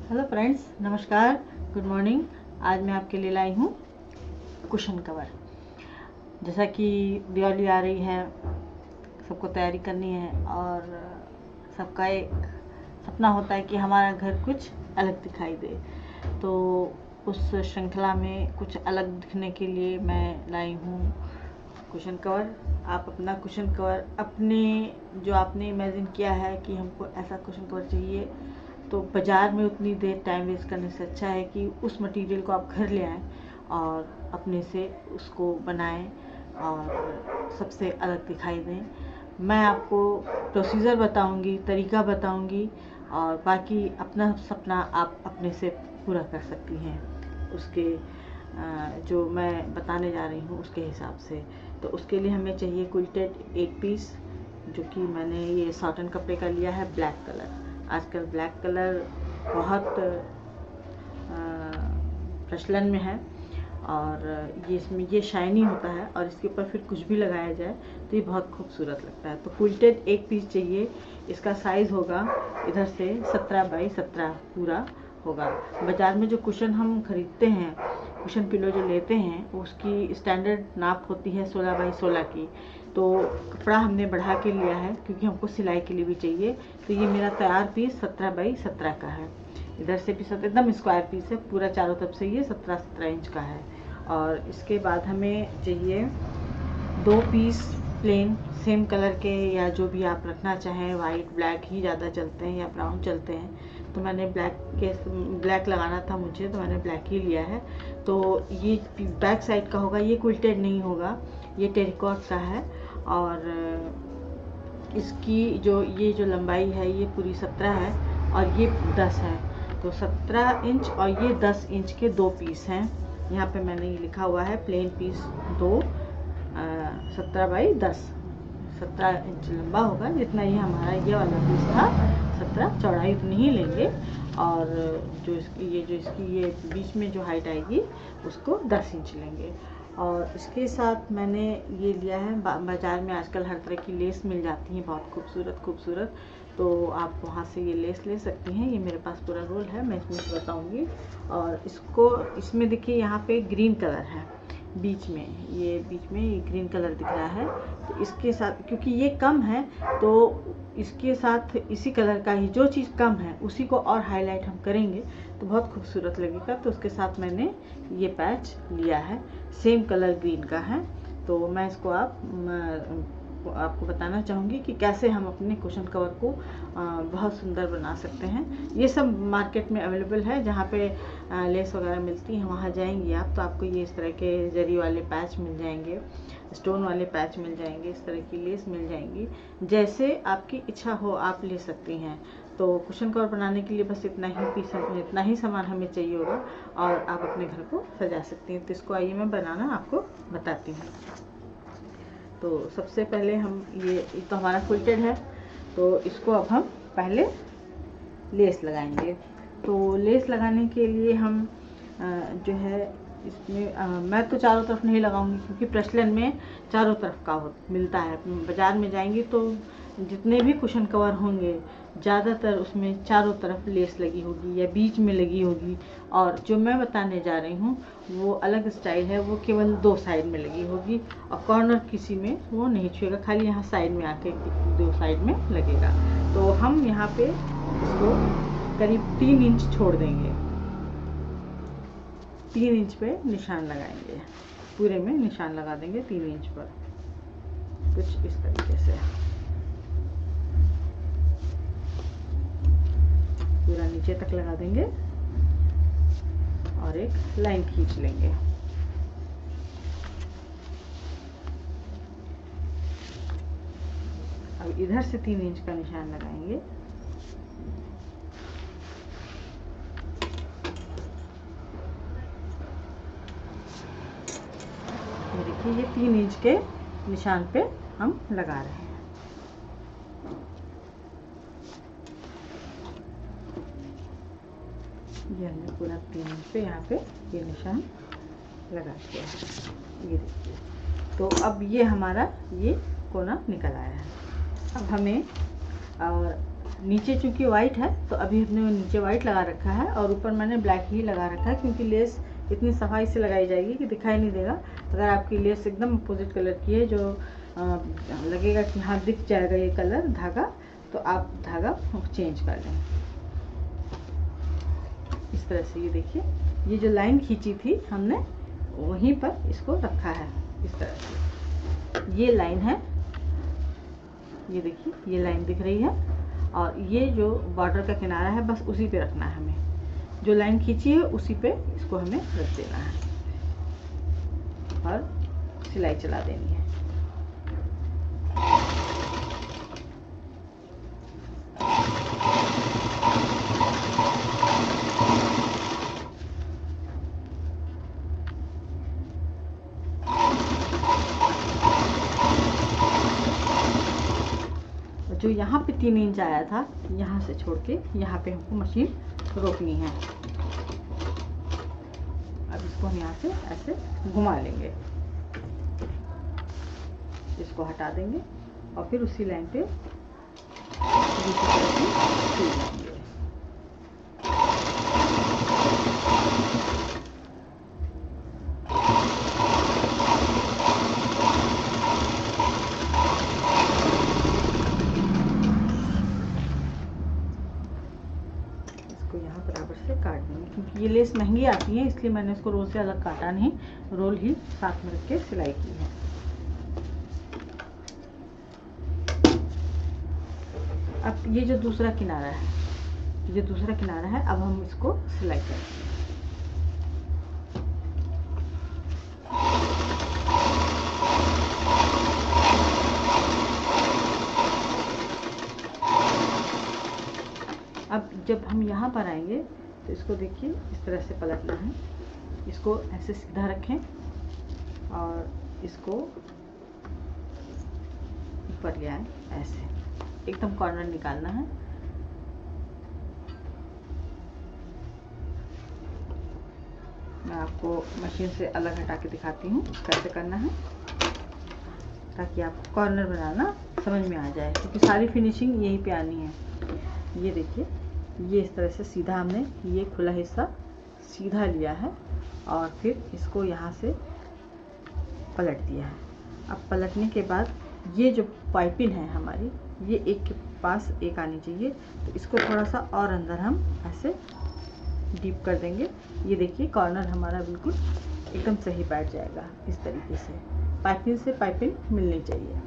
Hello friends, नमस्कार, good morning. आज मैं आपके लिए लाई हूँ कुशन कवर। जैसा कि दिवाली आ रही है, सबको तैयारी करनी है और सबका एक सपना होता है कि हमारा घर कुछ अलग दिखाई दे। तो उस श्रृंखला में कुछ अलग दिखने के लिए मैं लाई हूँ कुशन कवर। आप अपना कुशन कवर जो आपने इमेजिन किया है कि हमको ऐसा कुशन कवर चाहिए, तो बाज़ार में उतनी देर टाइम वेस्ट करने से अच्छा है कि उस मटेरियल को आप घर ले आएँ और अपने से उसको बनाएं और सबसे अलग दिखाई दें। मैं आपको प्रोसीजर बताऊंगी, तरीका बताऊंगी और बाकी अपना सपना आप अपने से पूरा कर सकती हैं उसके जो मैं बताने जा रही हूँ उसके हिसाब से। तो उसके लिए हमें चाहिए क्विल्टेड 8 पीस, जो कि मैंने ये सॉटन कपड़े का लिया है, ब्लैक कलर। आजकल ब्लैक कलर बहुत प्रचलन में है और इसमें ये शाइनी होता है और इसके ऊपर फिर कुछ भी लगाया जाए तो ये बहुत खूबसूरत लगता है। तो क्विल्टेड 1 पीस चाहिए। इसका साइज़ होगा इधर से 17 बाई 17 पूरा होगा। बाज़ार में जो कुशन हम खरीदते हैं, कुशन पिलो जो लेते हैं, उसकी स्टैंडर्ड नाप होती है 16 बाई 16 की। तो कपड़ा हमने बढ़ा के लिया है क्योंकि हमको सिलाई के लिए भी चाहिए। तो ये मेरा तैयार पीस 17 बाई 17 का है। इधर से भी एकदम स्क्वायर पीस है, पूरा चारों तरफ से ये 17-17 इंच का है। और इसके बाद हमें चाहिए 2 पीस प्लेन सेम कलर के, या जो भी आप रखना चाहें, वाइट ब्लैक ही ज़्यादा चलते हैं या ब्राउन चलते हैं। तो मैंने ब्लैक लगाना था मुझे, तो मैंने ब्लैक ही लिया है। तो ये बैक साइड का होगा, ये क्विल्टेड नहीं होगा, ये टेरिकॉट का है। और इसकी ये जो लंबाई है ये पूरी 17 है और ये 10 है। तो 17 इंच और ये 10 इंच के 2 पीस हैं। यहाँ पे मैंने ये लिखा हुआ है प्लेन पीस 2 17 बाई 10, 17 इंच लंबा होगा, जितना ये हमारा ये वाला पीस था 17, चौड़ाई उतनी ही लेंगे। और जो इसकी ये बीच में जो हाइट आएगी उसको 10 इंच लेंगे। और इसके साथ मैंने ये लिया है, बाज़ार में आजकल हर तरह की लेस मिल जाती हैं, बहुत खूबसूरत। तो आप वहाँ से ये लेस ले सकती हैं। ये मेरे पास पूरा रोल है, मैं इसमें से बताऊँगी। और इसमें देखिए यहाँ पे ग्रीन कलर है बीच में ये ग्रीन कलर दिख रहा है। तो इसके साथ, क्योंकि ये कम है, तो इसके साथ इसी कलर का ही जो चीज़ कम है उसी को और हाईलाइट हम करेंगे तो बहुत खूबसूरत लगेगा। तो उसके साथ मैंने ये पैच लिया है, सेम कलर ग्रीन का है। तो मैं इसको आपको बताना चाहूँगी कि कैसे हम अपने कुशन कवर को बहुत सुंदर बना सकते हैं। ये सब मार्केट में अवेलेबल है, जहाँ पे लेस वगैरह मिलती हैं वहाँ जाएंगी आप तो आपको ये इस तरह के जरी वाले पैच मिल जाएंगे, स्टोन वाले पैच मिल जाएंगे, इस तरह की लेस मिल जाएंगी। जैसे आपकी इच्छा हो आप ले सकती हैं। तो कुशन कवर बनाने के लिए बस इतना ही सामान हमें चाहिए होगा और आप अपने घर को सजा सकती हैं। तो इसको आइए मैं बनाना आपको बताती हूँ। तो सबसे पहले हम ये तो हमारा क्विल्टेड है, तो इसको अब हम पहले लेस लगाएंगे। तो लेस लगाने के लिए हम जो है इसमें मैं तो चारों तरफ नहीं लगाऊंगी क्योंकि प्रचलन में चारों तरफ का मिलता है। बाज़ार में जाएंगी तो जितने भी कुशन कवर होंगे ज़्यादातर उसमें चारों तरफ लेस लगी होगी या बीच में लगी होगी। और जो मैं बताने जा रही हूँ वो अलग स्टाइल है, वो केवल 2 साइड में लगी होगी और कॉर्नर किसी में वो नहीं छुएगा, खाली यहाँ साइड में आके 2 साइड में लगेगा। तो हम यहाँ पे इसको करीब 3 इंच छोड़ देंगे, 3 इंच पे निशान लगाएंगे, पूरे में निशान लगा देंगे 3 इंच पर, कुछ इस तरीके से पूरा नीचे तक लगा देंगे और एक लाइन खींच लेंगे। अब इधर से 3 इंच का निशान लगाएंगे, देखिए ये 3 इंच के निशान पे हम लगा रहे हैं। ये हमने पूरा 3 इंच पे यहाँ पे ये निशान लगा दिया है, ये देखिए। तो अब ये हमारा ये कोना निकल आया है। अब हमें और नीचे चूँकि वाइट है तो अभी हमने नीचे वाइट लगा रखा है और ऊपर मैंने ब्लैक ही लगा रखा है, क्योंकि लेस इतनी सफाई से लगाई जाएगी कि दिखाई नहीं देगा। अगर आपकी लेस एकदम अपोजिट कलर की है, जो लगेगा कि हाँ दिख जाएगा ये कलर धागा, तो आप धागा चेंज कर लें इस तरह से। ये देखिए, ये जो लाइन खींची थी हमने वहीं पर इसको रखा है इस तरह से। ये लाइन है, ये देखिए ये लाइन दिख रही है, और ये जो बॉर्डर का किनारा है बस उसी पे रखना है हमें। जो लाइन खींची है उसी पे इसको हमें रख देना है और सिलाई चला देनी है। जो यहाँ पे 3 इंच आया था, यहाँ से छोड़ के यहाँ पे हमको मशीन रोकनी है। अब इसको हम यहाँ से ऐसे घुमा लेंगे, इसको हटा देंगे और फिर उसी लाइन पे दूसरी तरफ भी सुई लगाएंगे। यहाँ बराबर से काट देंगे, क्योंकि ये लेस महंगी आती है इसलिए मैंने इसको रोल से अलग काटा नहीं, रोल ही साथ में रख के सिलाई की है। अब ये जो दूसरा किनारा है, अब हम इसको सिलाई करेंगे। अब जब हम यहाँ पर आएंगे तो इसको देखिए इस तरह से पलटना है, इसको ऐसे सीधा रखें और इसको ऊपर ले आए, ऐसे एकदम कॉर्नर निकालना है। मैं आपको मशीन से अलग हटा के दिखाती हूँ कैसे करना है, ताकि आपको कॉर्नर बनाना समझ में आ जाए, क्योंकि सारी फिनिशिंग यहीं पे आनी है। ये देखिए, ये इस तरह से सीधा हमने ये खुला हिस्सा सीधा लिया है और फिर इसको यहाँ से पलट दिया है। अब पलटने के बाद ये जो पाइपिंग है हमारी, ये एक के पास एक आनी चाहिए, तो इसको थोड़ा सा और अंदर हम ऐसे डीप कर देंगे। ये देखिए कॉर्नर हमारा बिल्कुल एकदम सही बैठ जाएगा। इस तरीके से पाइपिंग से पाइपिंग मिलनी चाहिए।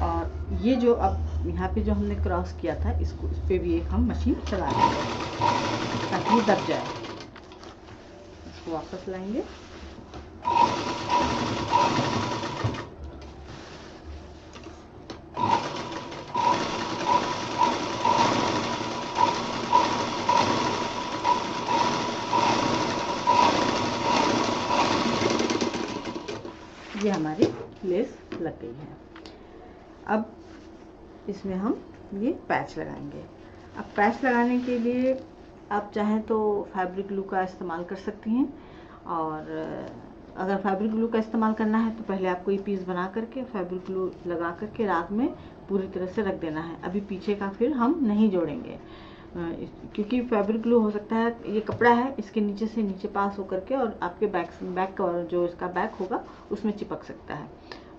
और ये जो अब यहाँ पे जो हमने क्रॉस किया था, इसको इस पे भी एक हम मशीन चला देंगे ताकि ये दब जाए। इसको वापस लाएंगे, ये हमारी लेस लग गई है। अब इसमें हम ये पैच लगाएंगे। अब पैच लगाने के लिए आप चाहें तो फैब्रिक ग्लू का इस्तेमाल कर सकती हैं, और अगर फैब्रिक ग्लू का इस्तेमाल करना है तो पहले आपको ये पीस बना करके फैब्रिक ग्लू लगा करके रात में पूरी तरह से रख देना है। अभी पीछे का फिर हम नहीं जोड़ेंगे, क्योंकि फैब्रिक ग्लू हो सकता है, ये कपड़ा है इसके नीचे से नीचे पास होकर के और आपके बैक का जो इसका बैक होगा उसमें चिपक सकता है,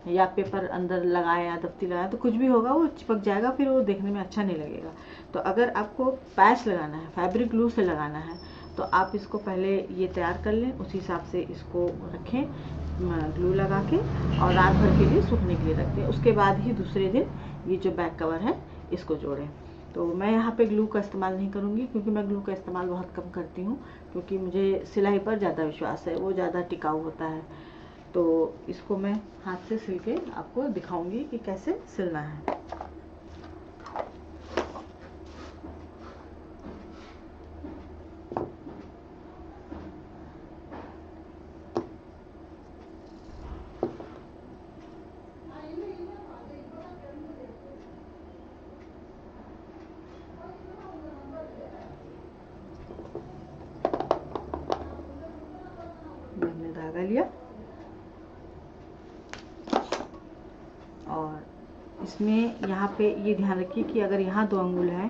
या पेपर अंदर लगाए या दफ्ती लगाए तो कुछ भी होगा वो चिपक जाएगा, फिर वो देखने में अच्छा नहीं लगेगा। तो अगर आपको पैच लगाना है, फैब्रिक ग्लू से लगाना है, तो आप इसको पहले ये तैयार कर लें, उस हिसाब से इसको रखें ग्लू लगा के, और रात भर के लिए सूखने के लिए रख दें। उसके बाद ही दूसरे दिन ये जो बैक कवर है इसको जोड़ें। तो मैं यहाँ पे ग्लू का इस्तेमाल नहीं करूँगी, क्योंकि मैं ग्लू का इस्तेमाल बहुत कम करती हूँ, क्योंकि मुझे सिलाई पर ज़्यादा विश्वास है, वो ज़्यादा टिकाऊ होता है। तो इसको मैं हाथ से सिल के आपको दिखाऊंगी कि कैसे सिलना है। लिया। और इसमें यहाँ पे ये ध्यान रखिए कि अगर यहाँ 2 अंगुल है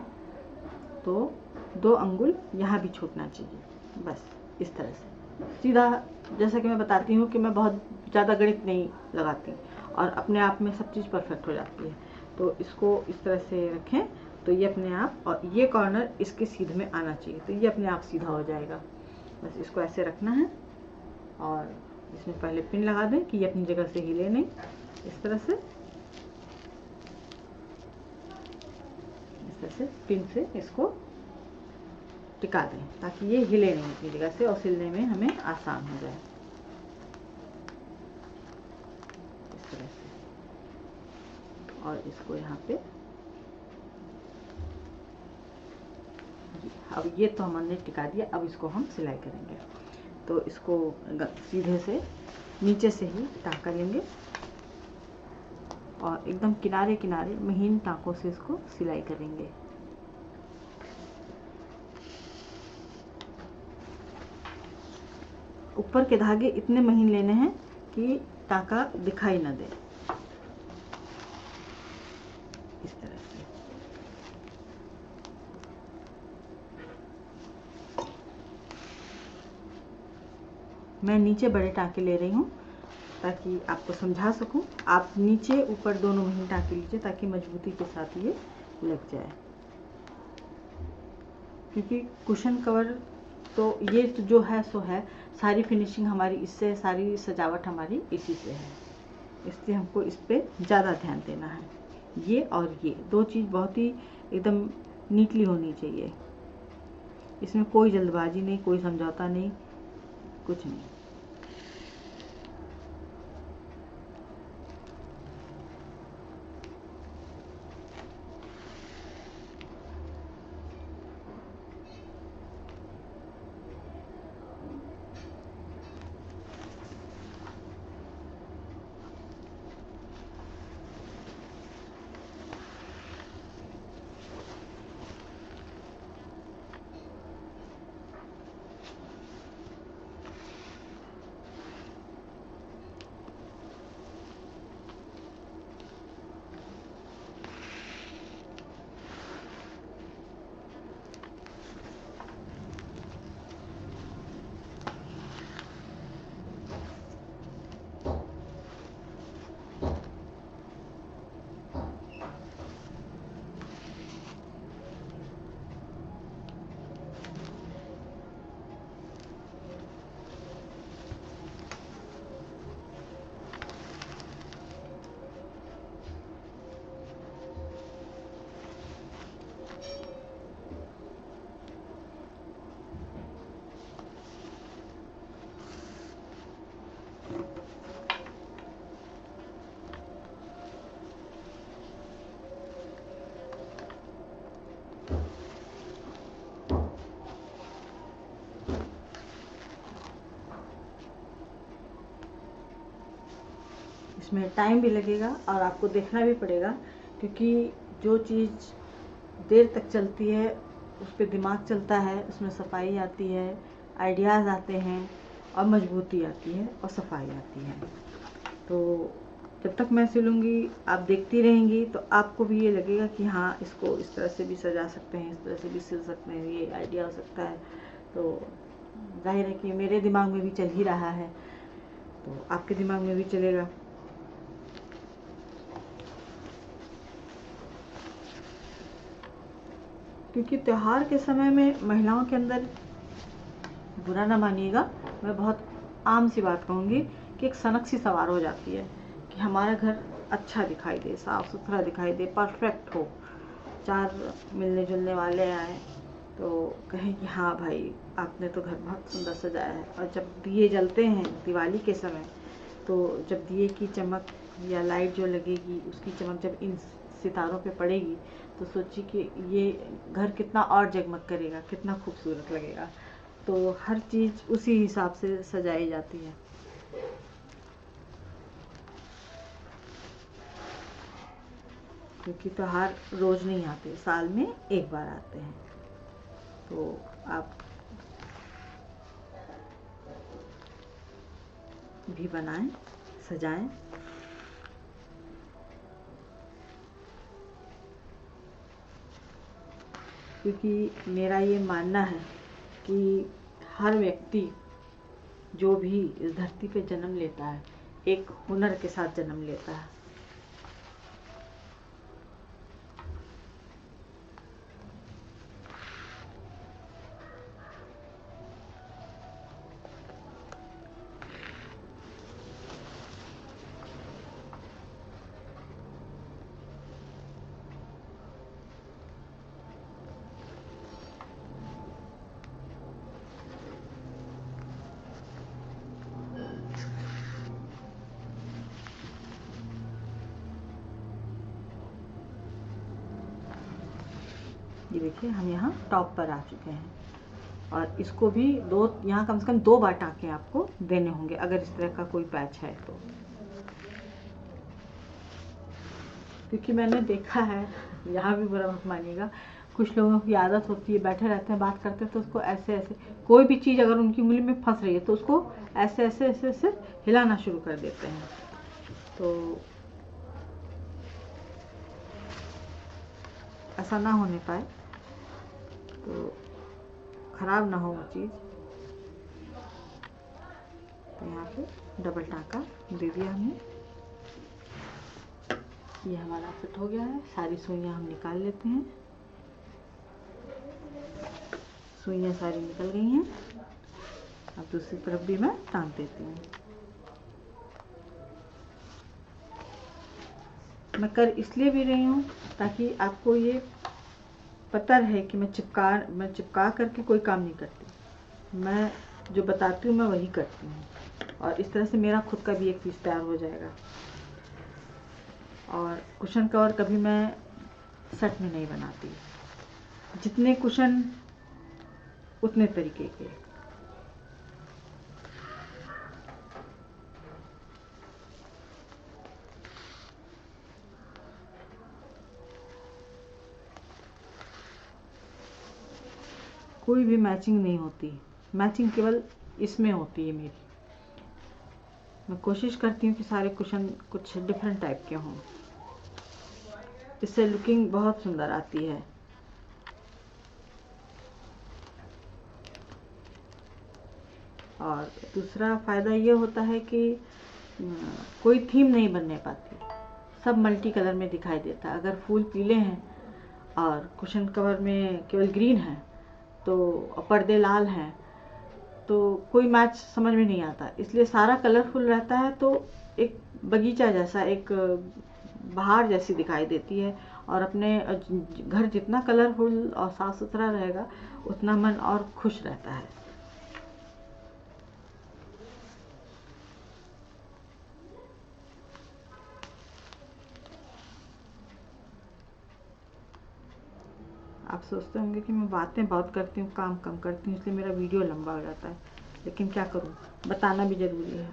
तो 2 अंगुल यहाँ भी छूटना चाहिए, बस इस तरह से सीधा। जैसा कि मैं बताती हूँ कि मैं बहुत ज़्यादा गणित नहीं लगाती और अपने आप में सब चीज़ परफेक्ट हो जाती है। तो इसको इस तरह से रखें तो ये अपने आप, और ये कॉर्नर इसके सीधे में आना चाहिए, तो ये अपने आप सीधा हो जाएगा। बस इसको ऐसे रखना है और इसमें पहले पिन लगा दें कि ये अपनी जगह से हिले नहीं। इस तरह से पिन से इसको टिका दें ताकि ये हिले नहीं अपनी जगह से और सिलने में हमें आसान हो जाए। इस तरह से, और इसको यहाँ पे, अब ये तो हमने टिका दिया। अब इसको हम सिलाई करेंगे, तो इसको सीधे से नीचे से ही टाँका लेंगे और एकदम किनारे किनारे महीन टाँकों से इसको सिलाई करेंगे। ऊपर के धागे इतने महीन लेने हैं कि टाँका दिखाई न दे। इस तरह से मैं नीचे बड़े टाँके ले रही हूँ ताकि आपको समझा सकूं। आप नीचे ऊपर दोनों महीन टाँके लीजिए ताकि मजबूती के साथ ये लग जाए, क्योंकि कुशन कवर तो ये तो जो है सो है, सारी फिनिशिंग हमारी इससे, सारी सजावट हमारी इसी से है, इसलिए हमको इस पर ज़्यादा ध्यान देना है। ये और ये 2 चीज़ बहुत ही एकदम नीटली होनी चाहिए। इसमें कोई जल्दबाजी नहीं, कोई समझौता नहीं, कुछ नहीं। इसमें टाइम भी लगेगा और आपको देखना भी पड़ेगा, क्योंकि जो चीज़ देर तक चलती है उस पर दिमाग चलता है, उसमें सफाई आती है, आइडियाज़ आते हैं और मजबूती आती है और सफाई आती है। तो जब तक मैं सिलूँगी आप देखती रहेंगी तो आपको भी ये लगेगा कि हाँ, इसको इस तरह से भी सजा सकते हैं, इस तरह से भी सिल सकते हैं, ये आइडिया हो सकता है। तो जाहिर है कि मेरे दिमाग में भी चल ही रहा है, तो आपके दिमाग में भी चलेगा। क्योंकि त्यौहार के समय में महिलाओं के अंदर, बुरा ना मानिएगा, मैं बहुत आम सी बात कहूँगी कि एक सनक सी सवार हो जाती है कि हमारा घर अच्छा दिखाई दे, साफ़ सुथरा दिखाई दे, परफेक्ट हो, 4 मिलने जुलने वाले आए तो कहें कि हाँ भाई, आपने तो घर बहुत सुंदर सजाया है। और जब दिए जलते हैं दिवाली के समय, तो जब दिए की चमक या लाइट जो लगेगी उसकी चमक जब इन सितारों पे पड़ेगी तो सोचिए कि ये घर कितना और जगमग करेगा, कितना खूबसूरत लगेगा। तो हर चीज़ उसी हिसाब से सजाई जाती है। क्योंकि त्योहार रोज़ नहीं आते, साल में एक बार आते हैं। तो आप भी बनाएं, सजाएं। क्योंकि मेरा ये मानना है कि हर व्यक्ति जो भी इस धरती पे जन्म लेता है एक हुनर के साथ जन्म लेता है। ये देखिए हम यहाँ टॉप पर आ चुके हैं और इसको भी यहाँ कम से कम 2 बार टाँके आपको देने होंगे अगर इस तरह का कोई पैच है तो। क्योंकि मैंने देखा है, यहाँ भी बुरा मत मानिएगा, कुछ लोगों की आदत होती है बैठे रहते हैं बात करते हैं तो उसको ऐसे ऐसे कोई भी चीज़ अगर उनकी उंगली में फंस रही है तो उसको ऐसे ऐसे ऐसे ऐसे हिलाना शुरू कर देते हैं। तो ऐसा ना होने पाए, तो ख़राब ना हो वो चीज़। तो यहाँ पे डबल टाँका दे दिया हमने। ये हमारा फिट हो गया है। सारी सुइयाँ हम निकाल लेते हैं। सुइयाँ सारी निकल गई हैं। अब दूसरी तरफ भी मैं टाँग देती हूँ। मैं कर इसलिए भी रही हूँ ताकि आपको ये पता रहे कि मैं चिपका करके कोई काम नहीं करती। मैं जो बताती हूँ मैं वही करती हूँ और इस तरह से मेरा खुद का भी एक पीस तैयार हो जाएगा। और कुशन कवर कभी मैं सेट में नहीं बनाती, जितने कुशन उतने तरीके के। कोई भी मैचिंग नहीं होती, मैचिंग केवल इसमें होती है मेरी। मैं कोशिश करती हूँ कि सारे कुशन कुछ डिफरेंट टाइप के हों, इससे लुकिंग बहुत सुंदर आती है। और दूसरा फ़ायदा ये होता है कि कोई थीम नहीं बनने पाती, सब मल्टी कलर में दिखाई देता है। अगर फूल पीले हैं और कुशन कवर में केवल ग्रीन है तो पर्दे लाल हैं तो कोई मैच समझ में नहीं आता। इसलिए सारा कलरफुल रहता है तो एक बगीचा जैसा, एक बहार जैसी दिखाई देती है। और अपने घर जितना कलरफुल और साफ़ सुथरा रहेगा उतना मन और खुश रहता है। आप सोचते होंगे कि मैं बातें बहुत करती हूँ, काम कम करती हूँ, इसलिए मेरा वीडियो लंबा हो जाता है। लेकिन क्या करूँ, बताना भी ज़रूरी है।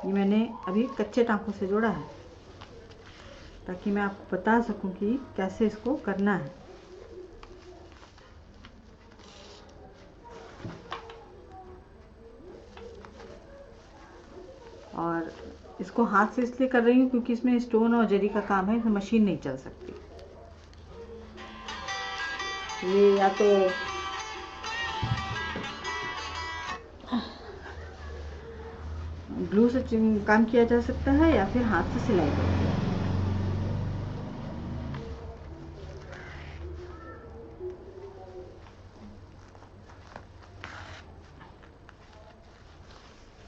ये मैंने अभी कच्चे टाँकों से जोड़ा है ताकि मैं आपको बता सकूं कि कैसे इसको करना है। और इसको हाथ से इसलिए कर रही हूँ क्योंकि इसमें स्टोन और जरी का काम है, इसमें मशीन नहीं चल सकती। ये या तो ग्लू से काम किया जा सकता है या फिर हाथ से सिलाई करके।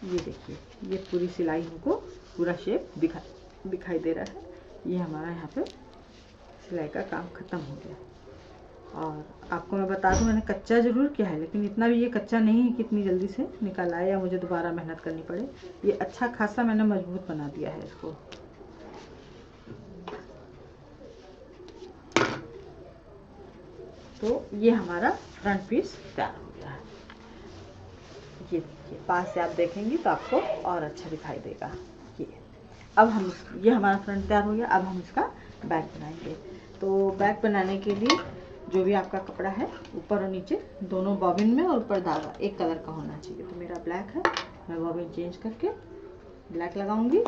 ये देखिए, ये पूरी सिलाई हमको पूरा शेप दिखाई दे रहा है। ये हमारा यहाँ पे सिलाई का काम ख़त्म हो गया। और आपको मैं बता दूं, मैंने कच्चा ज़रूर किया है लेकिन इतना भी ये कच्चा नहीं है कि इतनी जल्दी से निकल आए या मुझे दोबारा मेहनत करनी पड़े। ये अच्छा खासा मैंने मजबूत बना दिया है इसको। तो ये हमारा फ्रंट पीस तैयार हो गया है। ये देखिए, पास से आप देखेंगी तो आपको और अच्छा दिखाई देगा। ये अब हम ये हमारा फ्रंट तैयार हो गया। अब हम इसका बैक बनाएंगे। तो बैक बनाने के लिए जो भी आपका कपड़ा है, ऊपर और नीचे दोनों बॉबिन में और ऊपर धागा एक कलर का होना चाहिए। तो मेरा ब्लैक है, मैं बॉबिन चेंज करके ब्लैक लगाऊंगी।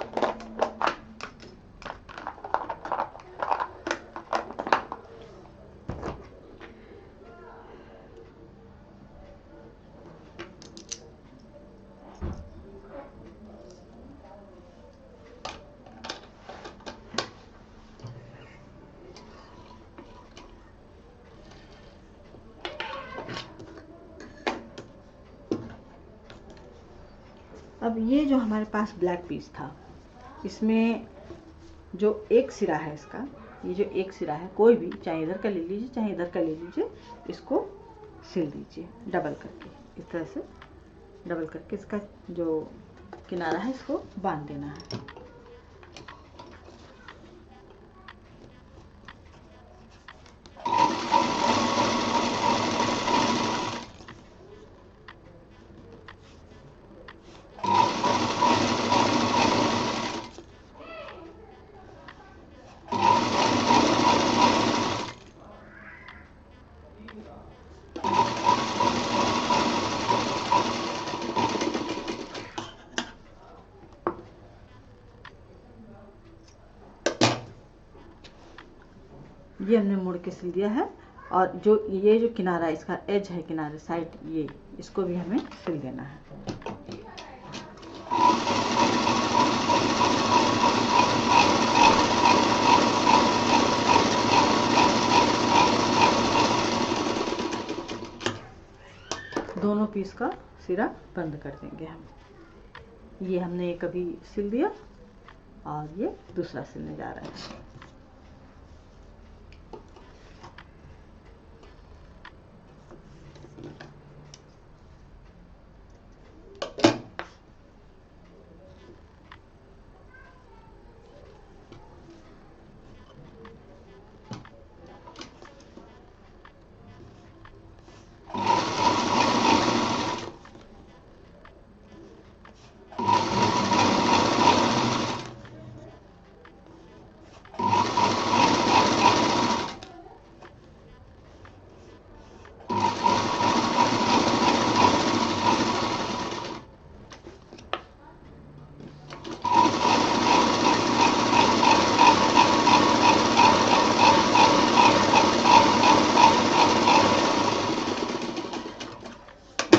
अब ये जो हमारे पास ब्लैक पीस था, इसमें जो एक सिरा है इसका, ये जो एक सिरा है, कोई भी, चाहे इधर का ले लीजिए चाहे इधर का ले लीजिए, इसको सिल दीजिए डबल करके। इस तरह से डबल करके इसका जो किनारा है इसको बांध देना है। ये हमने मोड़ के सिल दिया है। और जो ये जो किनारा इसका एज है, किनारे साइड, ये इसको भी हमें सिल देना है। दोनों पीस का सिरा बंद कर देंगे हम। ये हमने एक अभी सिल दिया और ये दूसरा सिलने जा रहा है।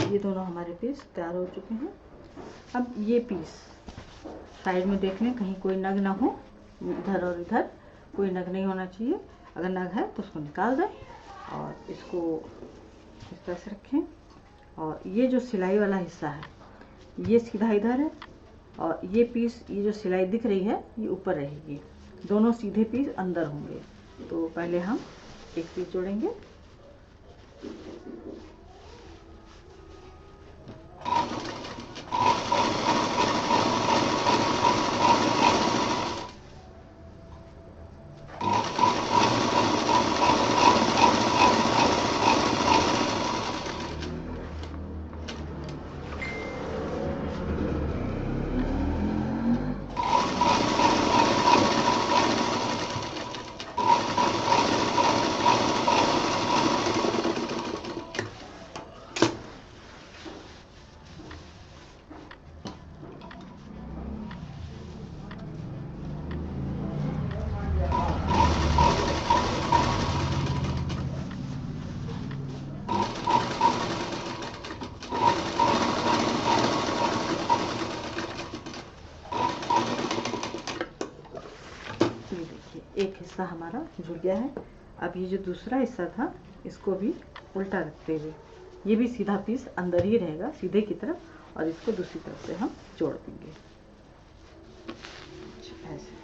ये दोनों हमारे पीस तैयार हो चुके हैं। अब ये पीस साइड में देख लें, कहीं कोई नग ना हो, इधर और इधर कोई नग नहीं होना चाहिए। अगर नग है तो उसको निकाल दें और इसको इस तरह से रखें। और ये जो सिलाई वाला हिस्सा है ये सीधा इधर है, और ये पीस, ये जो सिलाई दिख रही है ये ऊपर रहेगी। दोनों सीधे पीस अंदर होंगे। तो पहले हम एक पीस जोड़ेंगे। एक हिस्सा हमारा जुड़ गया है। अब ये जो दूसरा हिस्सा था इसको भी उल्टा रखते हुए, ये भी सीधा पीस अंदर ही रहेगा सीधे की तरफ, और इसको दूसरी तरफ से हम जोड़ देंगे ऐसे।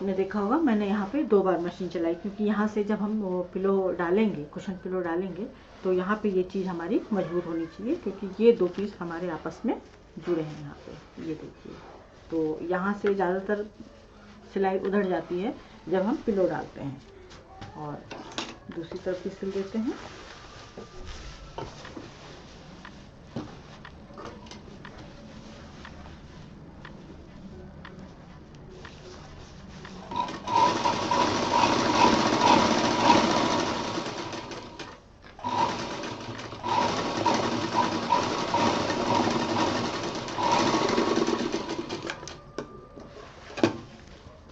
आपने देखा होगा मैंने यहाँ पे 2 बार मशीन चलाई, क्योंकि यहाँ से जब हम वो पिलो डालेंगे, कुशन पिलो डालेंगे, तो यहाँ पे ये चीज़ हमारी मजबूत होनी चाहिए, क्योंकि ये 2 पीस हमारे आपस में जुड़े हैं यहाँ पे, ये देखिए। तो यहाँ से ज़्यादातर सिलाई उधड़ जाती है जब हम पिलो डालते हैं। और दूसरी तरफ भी सिल देते हैं।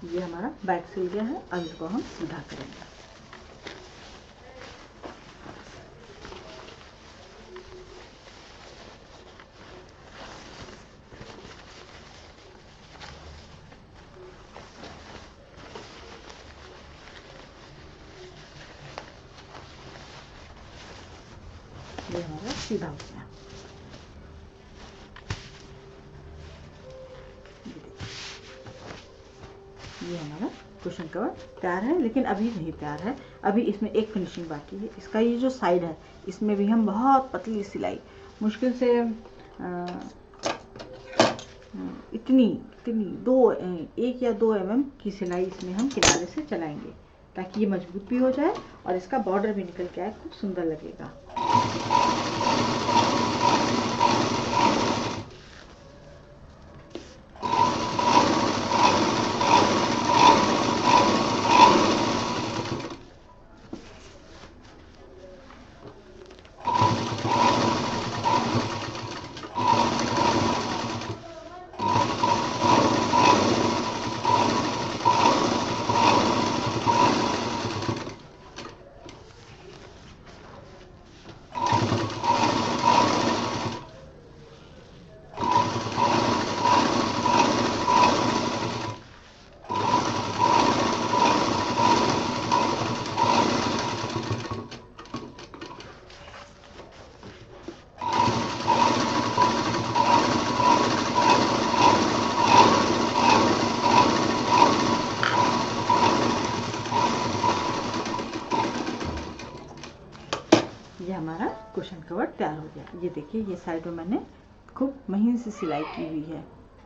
ये हमारा बैक सिल गया है, अब इसको हम सीधा करेंगे। ये हमारा सीधा हो गया। ये हमारा कुशन कवर तैयार है, लेकिन अभी नहीं तैयार है, अभी इसमें एक फिनिशिंग बाकी है। इसका ये जो साइड है, इसमें भी हम बहुत पतली सिलाई, मुश्किल से इतनी 1 या 2 mm की सिलाई इसमें हम किनारे से चलाएंगे, ताकि ये मजबूत भी हो जाए और इसका बॉर्डर भी निकल के आए, खूब सुंदर लगेगा। ये हमारा कुशन कवर तैयार हो गया। ये देखिए, ये साइड में मैंने खूब महीन सी सिलाई की हुई है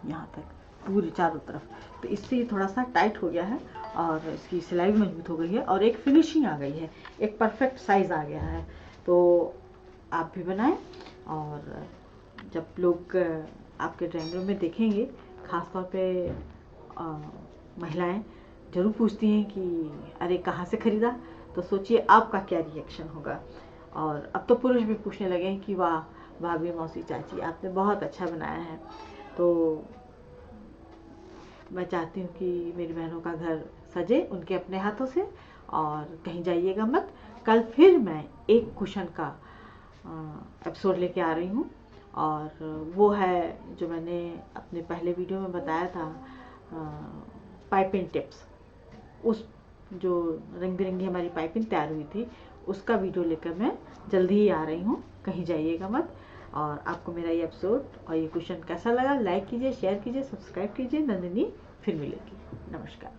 यहाँ तक पूरी चारों तरफ, तो इससे ये थोड़ा सा टाइट हो गया है और इसकी सिलाई भी मजबूत हो गई है और एक फिनिशिंग आ गई है, एक परफेक्ट साइज़ आ गया है। तो आप भी बनाएं, और जब लोग आपके ड्राइंग रूम में देखेंगे, ख़ास तौर पे महिलाएं ज़रूर पूछती हैं कि अरे कहाँ से ख़रीदा, तो सोचिए आपका क्या रिएक्शन होगा। और अब तो पुरुष भी पूछने लगे हैं कि वाह भाभी, मौसी, चाची, आपने बहुत अच्छा बनाया है। तो मैं चाहती हूँ कि मेरी बहनों का घर सजे उनके अपने हाथों से, और कहीं जाइएगा मत। कल फिर मैं एक कुशन का एपिसोड लेके आ रही हूँ, और वो है जो मैंने अपने पहले वीडियो में बताया था, पाइपिंग टिप्स। उस जो रंग बिरंगी हमारी पाइपिंग तैयार हुई थी, उसका वीडियो लेकर मैं जल्दी ही आ रही हूँ, कहीं जाइएगा मत। और आपको मेरा ये एपिसोड और ये क्वेश्चन कैसा लगा, लाइक कीजिए, शेयर कीजिए, सब्सक्राइब कीजिए। नंदिनी फिर मिलेगी। नमस्कार।